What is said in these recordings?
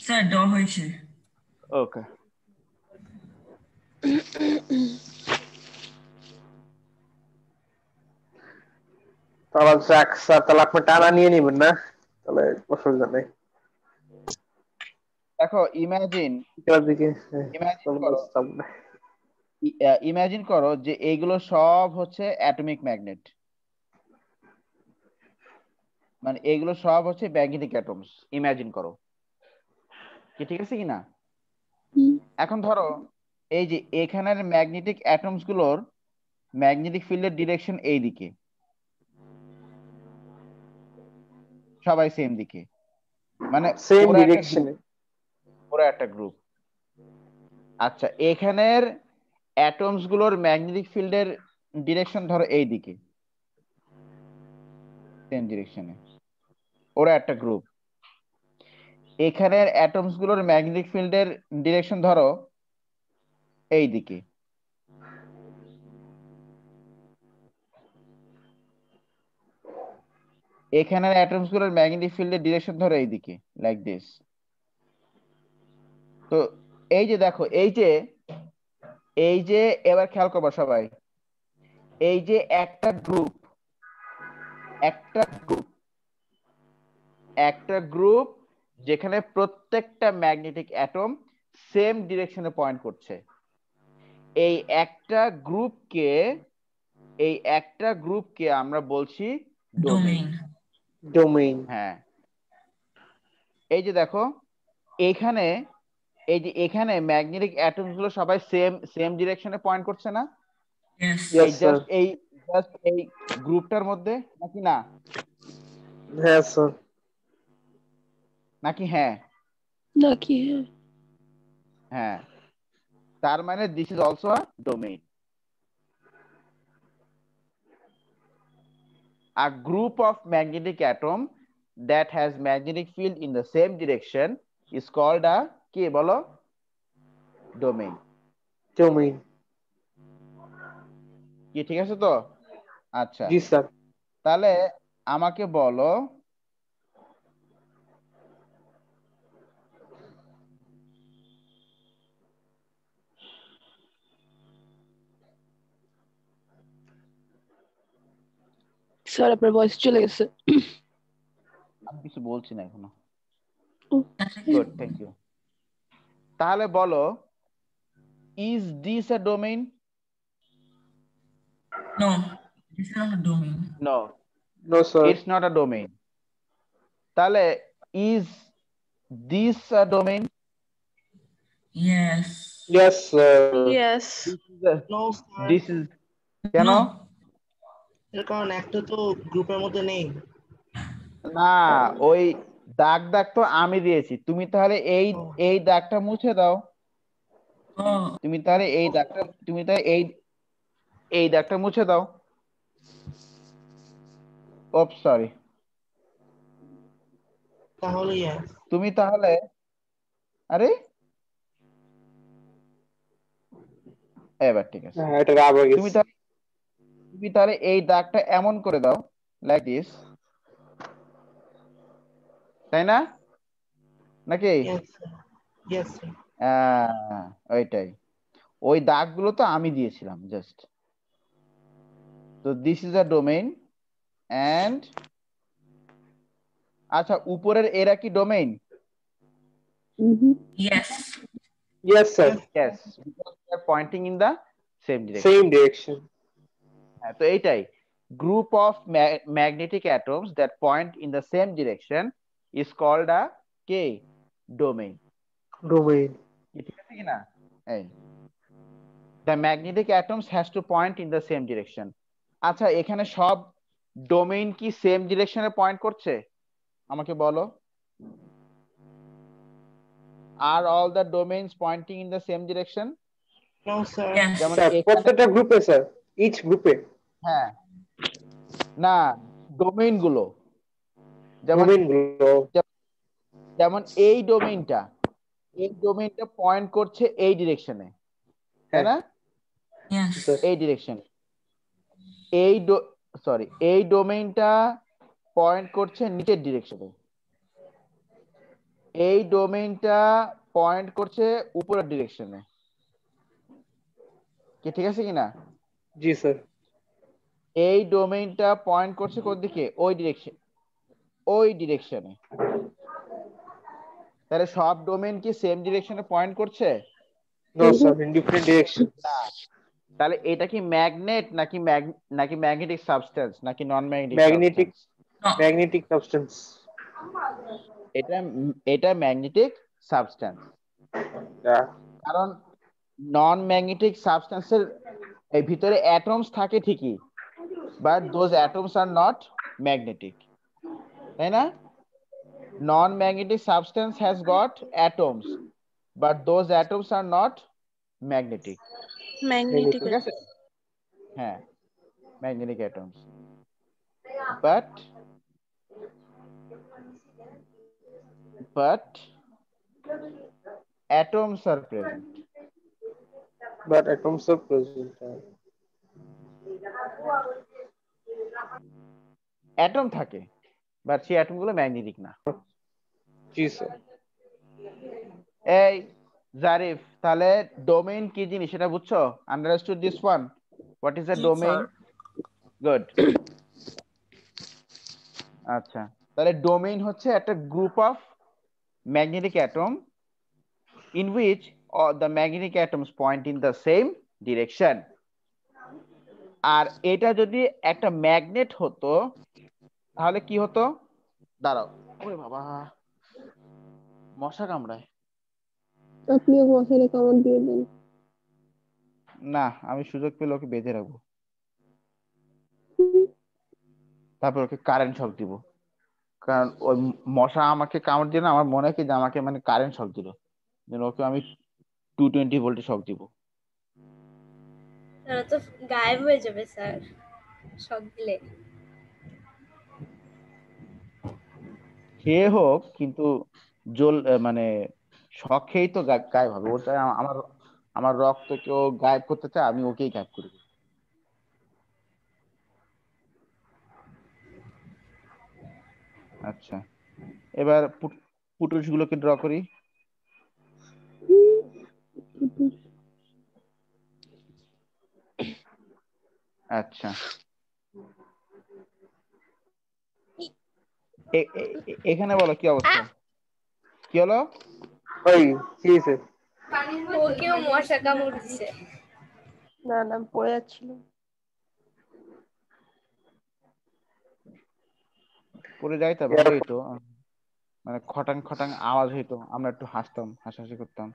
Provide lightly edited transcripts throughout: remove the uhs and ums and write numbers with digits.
Sir ড হয়েছে। ওকে, তাহলে যাক স্যার, তাহলে আপনি টানা নিয়ে নিবেন না, তাহলে অসুবিধা নেই। দেখো ইমাজিন দিকে ইমাজিন করো ইমাজিন করো যে এইগুলো সব হচ্ছে অ্যাটমিক ম্যাগনেট, মানে এইগুলো সব হচ্ছে ম্যাগনেটিক অ্যাটমস। ইমাজিন করো কি, ঠিক আছে কিনা? এখন ধরো এই যে এখানের ম্যাগনেটিক অ্যাটমস গুলোর ম্যাগনেটিক ফিল্ডের ডিরেকশন এই দিকে, সবাই সেম দিকে, মানে সেম ওরা একটা গ্রুপ, ডিরেকশনে। ওরা একটা গ্রুপ। আচ্ছা, এখানের অ্যাটমস গুলোর ম্যাগনেটিক ফিল্ডের ডিরেকশন ধরো এই দিকে, সেম ডিরেকশনে, ওরা একটা গ্রুপ। এখানের অ্যাটমস গুলোর ম্যাগনেটিক ফিল্ডের ডিরেকশন ধরো এই দিকে। এখানের অ্যাটমস গুলোর ম্যাগনেটিক ফিল্ডের ডিরেকশন ধরো এই দিকে, লাইক দিস। তো এই যে দেখো, এই যে এবার খেয়াল করবা সবাই, এই যে একটা গ্রুপ একটা গ্রুপ যেখানে প্রত্যেকটা ম্যাগনেটিক অ্যাটম সেম ডিরেকশনে পয়েন্ট করছে, এই একটা গ্রুপকে এই একটা গ্রুপকে আমরা বলছি ডোমেইন। ডোমেইন। ডোমেইন। হ্যাঁ, এই যে দেখো এখানে, এই যে এখানে ম্যাগনেটিক অ্যাটমস গুলো সবাই সেম সেম ডিরেকশনে পয়েন্ট করছে না? ইয়েস। ইয়েস এই স্যার। জাস্ট এই গ্রুপটার মধ্যে, নাকি না? হ্যাঁ স্যার। নাকি হ্যাঁ? নাকি হ্যাঁ। হ্যাঁ, তার মানে this is also a domain. A group of magnetic atom that has magnetic field in the same direction is called a কি বলো? ডোমেইন। ডোমেইন। কি ঠিক আছে তো? আচ্ছা, জি স্যার। তাহলে আমাকে বলো স্যার আপনার ভয়েস চলে গেছে। আমি কিছু বলছি না এখনো। ও, গুড, থ্যাংক ইউ। তাহলে বলো, is this a domain? No, it's not a domain. No, no sir. It's not a domain. তাহলে is this a domain? Yes. Yes sir. Yes. No sir, this is কেন? No. এর কারণ একটা তো গ্রুপের মধ্যে নেই। না, ওই দাগ দাগ তো আমি দিয়েছি, তুমি তাহলে এই ও, এই দাগটা মুছে দাও। Oh, তুমি তাহলে এই দাগটা তুমি তাহলে এই দাগটা মুছে দাও। ওপ সরি। তাহলে ইয়েস। তুমি তাহলে, আরে এবার ঠিক আছে। হ্যাঁ, এটা রাব হয়ে তুমি গেছে। তাহলে তুমি তাহলে এই দাগটা এমন করে দাও, লাইক দিস, তাই না? নাকি? Yes sir, yes sir. ওইটাই, ওই দাগগুলো তো আমি দিয়েছিলাম জাস্ট। তো this is a domain and, আচ্ছা উপরের এরা কি ডোমেইন? yes. ইয়েস স্যার। Yes, because they are pointing in the same direction. Same direction. হ্যাঁ, তো এইটাই, group of magnetic atoms that point in the same direction is called a কে domain. Domain. ঠিক আছে কিনা? এই the magnetic atoms has to point in the same direction. আচ্ছা, এখানে সব ডোমেইন কি সেম ডিরেকশনে পয়েন্ট করছে? আমাকে বলো, আর all the domains pointing in the same direction? No sir. Yes. যেমন স্যার এখানে, প্রত্যেকটা গ্রুপে স্যার, ইচ গ্রুপে। হ্যাঁ, না, ডোমেইন গুলো, যেমন ডোমেইন গুলো। যেমন এই ডোমেইনটা পয়েন্ট করছে এই ডিরেকশনে, তাই হ্যাঁ না? Yes. স্যার। এই ডিরেকশন, এই সরি, এই ডোমেইনটা পয়েন্ট করছে নিচের ডিরেকশনে। এই ডোমেইনটা পয়েন্ট করছে উপরের ডিরেকশনে, কি ঠিক আছে কিনা? জি স্যার। এই ডোমেইনটা পয়েন্ট করছে কোন দিকে? ওই ডিরেকশনে। তাহলে সব ডোমেইন কি সেম ডিরেকশনে পয়েন্ট করছে? No sir, in different direction. তাহলে এটা কি ম্যাগনেট নাকি ম্যাগনেটিক সাবস্টেন্স নাকি non magnetic magnetic, No. Magnetic substance. এটা এটা ম্যাগনেটিক সাবস্টেন্স, কারণ নন ম্যাগনেটিক সাবস্টেন্সের এই ভিতরে অ্যাটমস থাকে ঠিকই, but those atoms are not magnetic, তাই না? Non magnetic substance has got atoms, but those atoms are not magnetic. Magnetic ঠিক আছে, হ্যাঁ, magnetic atoms, but atoms are present. But atoms are present. Atom থাকে, but সেই atom গুলো magnetic না। জি sir. এই জারিফ, তাহলে ডোমেইন কি জিনিস সেটা বুঝছো? Understood this one? What is a Yes, domain? sir. Good. আচ্ছা, তাহলে ডোমেইন হচ্ছে একটা group of magnetic atom in which the magnetic atoms point in the same direction. আর এটা যদি একটা ম্যাগনেট হতো তাহলে কি হতো? দাঁড়াও, ওরে বাবা, মশা কামড়ায়। আপনিও মশারে কামড় দিয়ে দেন। না, আমি সুযোগ পেলে ওকে বেঁধে রাখবো, তারপর ওকে কারেন্ট শক দিব। কারণ ওই মশা আমাকে কামড় দিল না, আমার মনে হয় কি যে আমাকে মানে কারেন্ট শক দিল, যেন ওকে আমি 220 ভোল্টে শক দিব। তারা তো গায়েব হয়ে যাবে স্যার শক দিলে। সে হোক, কিন্তু মানে শখ খেয়েই তো গায়েব হবে। ওটা আমার আমার রক্ত কেউ গায়েব করতে চায়, আমি ওকেই গায়েব করি। আচ্ছা, এবার পুটুস গুলোকে ড্র করি। আচ্ছা, এখানে বলো কি অবস্থা, কি হলো? ওই কি হয়েছে? ওকেও মশা কামড় দিছে। না না, পড়ে যাচ্ছিল। পড়ে যাই তো ভালোই হতো, মানে খটাং খটাং আওয়াজ হইতো, আমরা একটু হাসতাম, হাসাহাসি করতাম।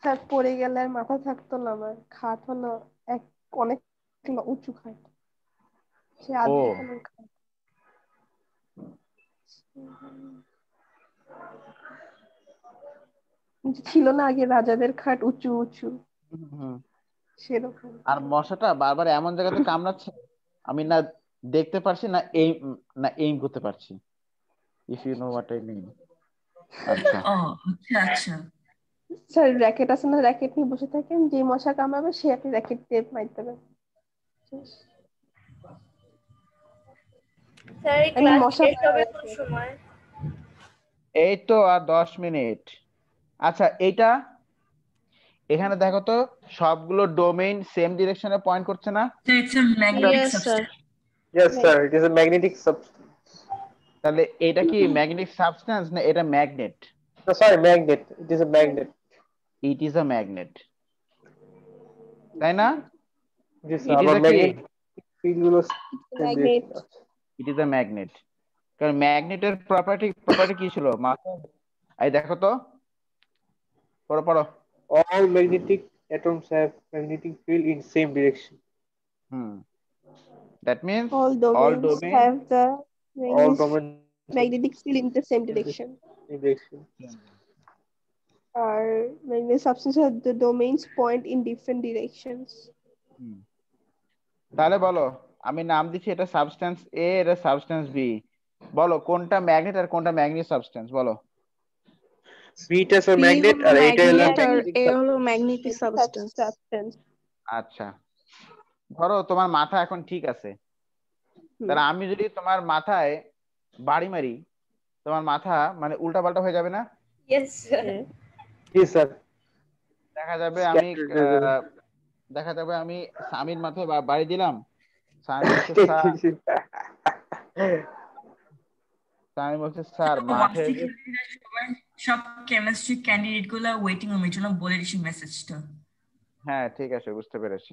স্যার পড়ে গেলে আর মাথা থাকতো না, আমার খাট হলো অনেক উঁচু খাট, সে ও, আধখানার খাট। ছিল না আগে রাজাদের খাট উঁচু উঁচু, হুম। সেরকম। আর মশাটা বারবার এমন জায়গাতে কামড়াচ্ছে, আমি না দেখতে পারছি না এইম করতে পারছি, if you know what I mean. আচ্ছা, Oh, আচ্ছা। স্যার র্যাকেট আছে না, র্যাকেট নিয়ে বসে থাকেন, যে মশা কামড়াবে সে আপনি র্যাকেট দিয়ে মারতে পারেন। স্যার এই আমি ক্লাস মশা শেষ হবে কোন সময়? এই তো আর 10 মিনিট। আচ্ছা, এখানে দেখো তো, সবগুলো ডোমেইন সেম ডিরেকশনে পয়েন্ট করছে না? So it's a magnetic Yes, sir. substance. Yes sir, it is a magnetic substance. তাহলে এটা কি ম্যাগনেটিক সাবস্টেন্স না এটা magnet? No, sorry, magnet. It is a magnet. It is a magnet, তাই না? Yes sir, ইট ইজ আবার আ কি? magnetic field গুলো Magnet. It is a magnet. কারণ ম্যাগনেটের প্রপার্টি কি ছিল মাথায়? এই দেখো তো, পড়ো পড়ো। all magnetic atoms have magnetic field in same direction. That means All all domains domain have the All domains magnetic field in the same in the direction. same direction. Our magnetic substances have the domains point in different directions. তাহলে বলো, আমি নাম দিচ্ছি এটা substance এ, এটা substance B, বলো কোনটা magnet আর কোনটা ম্যাগনেটিক সাবস্টেন্স, বলো। Sweetness or magnet আর এটা হলো A হলো magnetic substance. আচ্ছা, ধরো তোমার মাথা এখন ঠিক আছে, তাহলে আমি যদি তোমার মাথায় বাড়ি মারি, তো তোমার মাথা মানে উল্টা পাল্টা হয়ে যাবে না? Yes sir. জি স্যার। দেখা যাবে আমি সামির মাথায় বাড়ি দিলাম, সামি বলছে স্যার মাঠে যে সবাই সব কেমিস্ট্রি ক্যান্ডিডেট গুলা ওয়েটিং রুমে জন্য বলে দিছি মেসেজটা। হ্যাঁ ঠিক আছে, বুঝতে পেরেছি।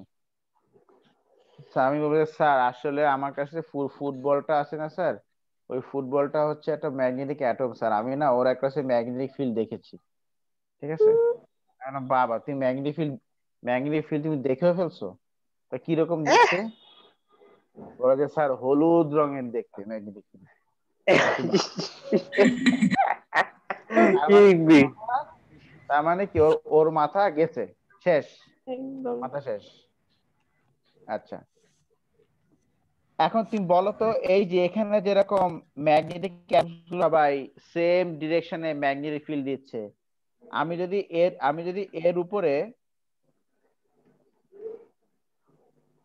আমি বলবো স্যার আসলে আমার কাছে ফুটবলটা আছে না স্যার, ওই ফুটবলটা হচ্ছে একটা ম্যাগনেটিক অ্যাটম স্যার, আমি না ওর একটা ম্যাগনেটিক ফিল্ড দেখেছি। ঠিক আছে, বাবা তুমি ম্যাগনেটিক ফিল্ড তুমি দেখেও ফেলছো? তা কিরকম দেখতে? বলে যে স্যার হলুদ রঙের দেখতে ম্যাগনেটিক ফিল্ড। তার মানে কি ওর মাথা গেছে, শেষ, একদম। মাথা শেষ। আচ্ছা এখন তুমি বলো তো, এই যে এখানে যেরকম ম্যাগনেটিক ক্যাপসুল সবাই সেম ডিরেকশনে ম্যাগনেটিক ফিল্ড দিচ্ছে, আমি যদি এর উপরে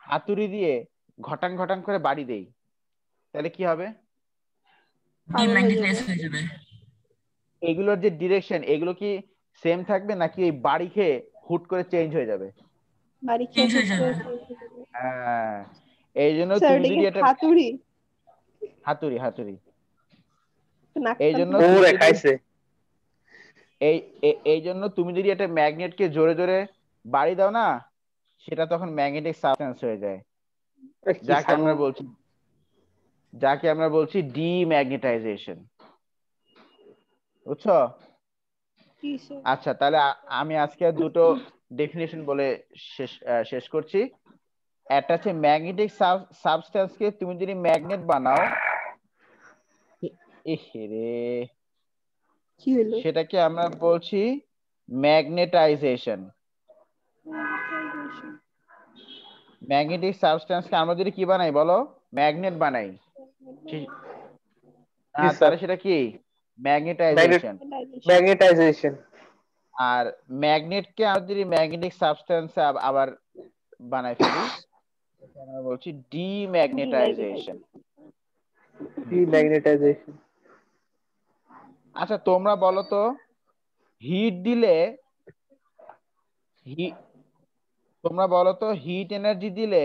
হাতুড়ি দিয়ে ঘটাং ঘটাং করে বাড়ি দেই, তাহলে কি হবে? ডিম্যাগনেটাইজ হয়ে যাবে। এগুলোর যে ডিরেকশন, এগুলো কি সেম থাকবে নাকি এই বাড়ি খেয়ে হুট করে চেঞ্জ হয়ে যাবে? বাড়ি চেঞ্জ হয়ে খেয়ে যাবে। হ্যাঁ, এই জন্য স্যার তুমি এটা যদি কি এটা হাতুড়ি? হাতুড়ি এই নাকটা জন্য তো- ওরে খাইছে। এই জন্য তুমি যদি একটা ম্যাগনেটকে জোরে জোরে বাড়ি দাও না, সেটা তখন ম্যাগনেটিক সাবস্টেন্স হয়ে যায়, কি যাকে আমরা বলছি ডিম্যাগনেটাইজেশন। বুঝছো? কি স্যার? আচ্ছা তাহলে আমি আজকে দুটো ডেফিনেশন বলে শেষ করছি। একটা হচ্ছে ম্যাগনেটিক সাবস্টেন্সকে তুমি যদি ম্যাগনেট বানাও, রে কি হলো? সেটাকে আমরা বলছি ম্যাগনেটাইজেশন। ম্যাগনেটিক সাবস্টেন্সকে আমরা যদি কি বানাই বলো? ম্যাগনেট বানাই। তাহলে সেটা কি? ম্যাগনেটাইজেশন। ম্যাগনেটাইজেশন। আর ম্যাগনেটকে আমরা যদি ম্যাগনেটিক সাবস্টেন্স আবার বানাই ফেলি, আমরা বলছি ডিম্যাগনেটাইজেশন। ডিম্যাগনেটাইজেশন। আচ্ছা তোমরা বলো তো, হিট দিলে তোমরা বলো তো হিট এনার্জি দিলে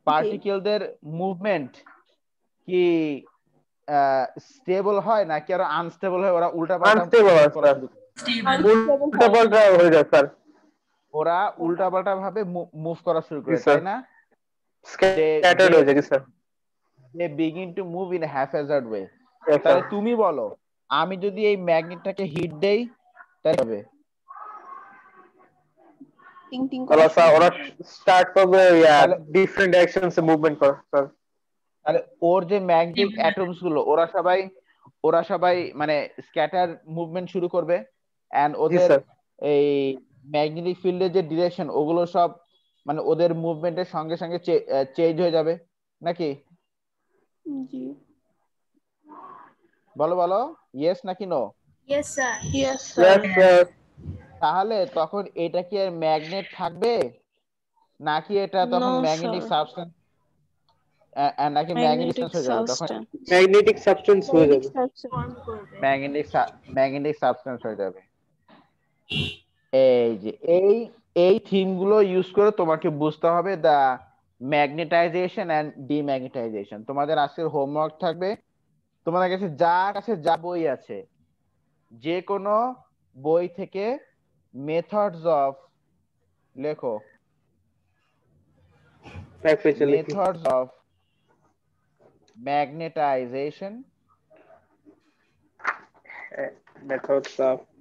পার্টিকেলদের মুভমেন্ট কি স্টেবল হয় নাকি আরো আনস্টেবল হয়? ওরা উল্টাপাল্টা আনস্টেবল মুভ হয় করা স্যার। শুরু করে। স্টেবল। উল্টাপাল্টা হয়ে যায় স্যার। ওরা উল্টাপাল্টা ভাবে মুভ করা শুরু জি করে, স্যার। তাই না? স্ক্যাটার্ড হয়ে যায় কি sir? they begin to move in a haphazard way. Yes, তাহলে sir. তুমি বলো, আমি যদি এই ম্যাগনেটটাকে হিট দেই তাহলে হবে? টিং টিং তাহলে করে স্যার ওরা স্টার্ট করবে তাহলে ডিফারেন্ট ডাইরেকশনসে মুভমেন্ট করে স্যার। তাহলে ওর যে ম্যাগনেটিক অ্যাটমস গুলো ওরা সবাই মানে স্ক্যাটার মুভমেন্ট শুরু করবে, এন্ড জি ওদের স্যার। এই ম্যাগনেটিক ফিল্ডের যে ডিরেকশন ওগুলো সব মানে ওদের মুভমেন্টের সঙ্গে সঙ্গে চেঞ্জ হয়ে যাবে নাকি? জি। বলো বলো, ইয়েস নাকি no? Yes sir. Yes sir. Yes sir. তাহলে তখন এটা কি আর ম্যাগনেট থাকবে নাকি এটা তখন No, ম্যাগনেটিক sir. সাবস্টেন্স নাকি ম্যাগনেটিক Magnetic হয়ে যাবে তখন? substance. ম্যাগনেটিক সাবস্টেন্স হয়ে ম্যাগনেটিক যাবে। সাবস্টেন্স। ফর্ম করবে। ম্যাগনেটিক সাবস্টেন্স হয়ে যাবে। এই যে এই থিম গুলো ইউজ করে তোমাকে বুঝতে হবে দা ম্যাগনেটাইজেশন এন্ড ডিম্যাগনেটাইজেশন। তোমাদের আজকের হোমওয়ার্ক থাকবে, তোমাদের কাছে যা বই আছে যে কোনো বই থেকে মেথডস অফ লেখো,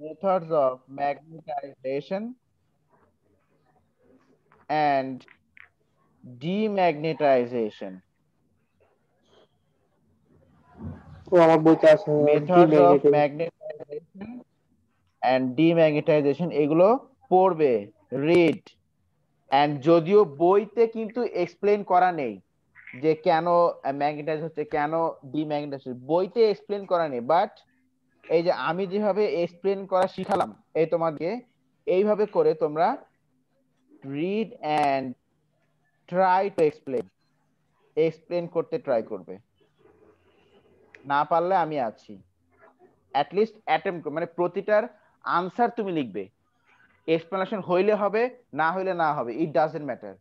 methods of magnetization and demagnetization. ও আমার বইতে আছে Methods of magnetization and demagnetization এগুলো পড়বে, রিড। এন্ড যদিও বইতে কিন্তু এক্সপ্লেন করা নেই যে কেন ম্যাগনেটাইজ হচ্ছে, কেন ডিম্যাগনেটাইজ হচ্ছে, বইতে এক্সপ্লেন করা নেই, বাট এই যে আমি যেভাবে এক্সপ্লেন করা শিখালাম এই তোমাকে, এইভাবে করে তোমরা read and try to explain করতে ট্রাই করবে। না পারলে আমি আছি। অ্যাট লিস্ট অ্যাটেম্প্ট, মানে প্রতিটার আনসার তুমি লিখবে। এক্সপ্লেনেশন হইলে হবে, না হইলে না হবে, it doesn't matter,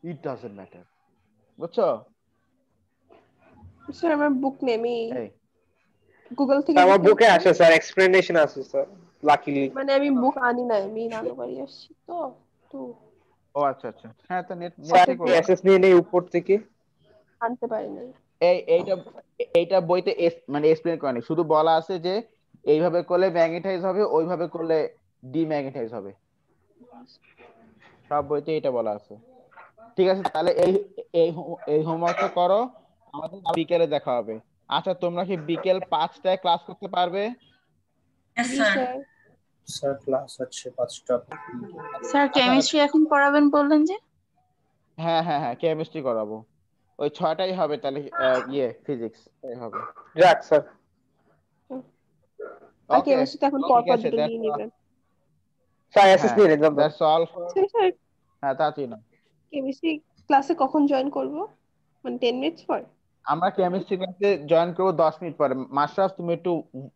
it doesn't matter. বুঝছো? স্যার আমার বুক নেই, আমি এই গুগল থেকে আমার দেখে বুকে আসছি। আসে স্যার, এক্সপ্লেনেশন আছে স্যার, লাকিলি। মানে আমি বুক আনি নাই, আমি নানু বাড়ি আসছি তো তো ও আচ্ছা আচ্ছা, হ্যাঁ তো নেট স্যার থেকে করবা। অ্যাসেস নিয়ে নেই উপর থেকে। আনতে পারি নাই। এইটা এইটা বইতে মানে এক্সপ্লেন করেনি, শুধু বলা আছে যে এইভাবে করলে ম্যাগনেটাইজ হবে, ওইভাবে করলে ডিম্যাগনেটাইজ হবে, সব বইতে এটা বলা আছে। ঠিক আছে, তাহলে এই এই এই হোমওয়ার্কটা করো, আমাদের বিকেলে দেখা হবে। আচ্ছা, তোমরা কি বিকেল 5টায় ক্লাস করতে পারবে? Yes, জি sir. স্যার। স্যার ক্লাস হচ্ছে 5টা। স্যার কেমিস্ট্রি এখন পড়াবেন বললেন যে? হ্যাঁ হ্যাঁ হ্যাঁ, কেমিস্ট্রি করাবো, ওই 6টায় হবে তাহলে। ফিজিক্স হবে। যাক স্যার। আর ওকে, কেমিস্ট্রিতে এখন পর ঠিক পর আছে, দুটো নিয়ে নেবেন। স্যার অ্যাসেস হ্যাঁ, নিয়ে নেন জানো। That's all. স্যার হ্যাঁ, তাড়াতাড়ি না। কেমিস্ট্রি ক্লাসে কখন জয়েন করব, মানে 10 মিনিটস পর? আমরা কেমিস্ট্রি ক্লাসে জয়েন করবো 10 মিনিট পরে। মাশরাফ, তুমি একটু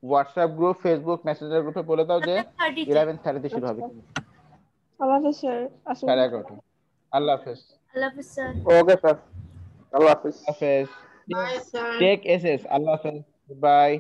হোয়াটসঅ্যাপ গ্রুপ, ফেসবুক মেসেঞ্জার গ্রুপে বলে দাও যে 11:30 শুরু হবে। আল্লাহ হাফেজ স্যার, আসুন। 11:30। আল্লাহ হাফেজ। আল্লাহ হাফেজ স্যার। ওকে স্যার, আল্লাহ হাফিজ। হাফেজ। Bye sir. টেক এসএস। আল্লাহ হাফেজ। বাই।